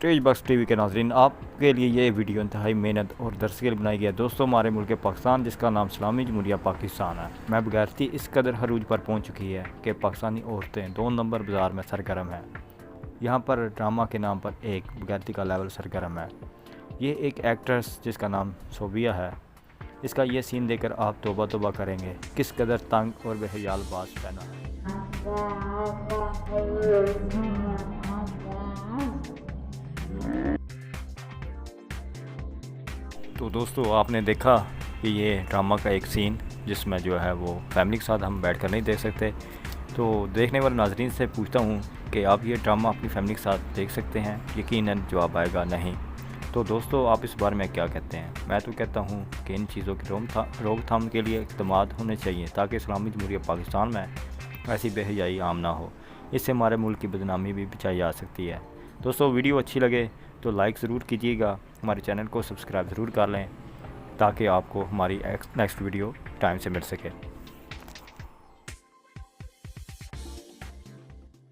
Stage बक्स TV के नाज़रीन, आपके लिए ये वीडियो इंतहाई मेहनत और दर्स के लिए बनाई गई है। दोस्तों, हमारे मुल्क पाकिस्तान, जिसका नाम इस्लामी जमहूरिया पाकिस्तान है, में बगैरती इस कदर हरूज पर पहुंच चुकी है कि पाकिस्तानी औरतें 2 नंबर बाज़ार में सरगर्म हैं। यहाँ पर ड्रामा के नाम पर एक बगैरती का लेवल सरगर्म है। ये एक एक्ट्रेस जिसका नाम सोबिया है, इसका ये सीन देखकर आप तौबा तौबा करेंगे किस कदर तंग और बेहयाल बाज पहना है। तो दोस्तों, आपने देखा कि ये ड्रामा का एक सीन जिसमें जो है वो फैमिली के साथ हम बैठकर नहीं देख सकते। तो देखने वाले नाजरीन से पूछता हूँ कि आप ये ड्रामा अपनी फैमिली के साथ देख सकते हैं? यकीनन जवाब आएगा नहीं। तो दोस्तों, आप इस बारे में क्या कहते हैं? मैं तो कहता हूँ कि इन चीज़ों की रोकथाम के लिए इक़दाम होने चाहिए ताकि इस्लामी जमहूरिया पाकिस्तान में ऐसी बेहयाई आम ना हो। इससे हमारे मुल्क की बदनामी भी बचाई जा सकती है। दोस्तों, वीडियो अच्छी लगे तो लाइक ज़रूर कीजिएगा, हमारे चैनल को सब्सक्राइब ज़रूर कर लें ताकि आपको हमारी नेक्स्ट वीडियो टाइम से मिल सके।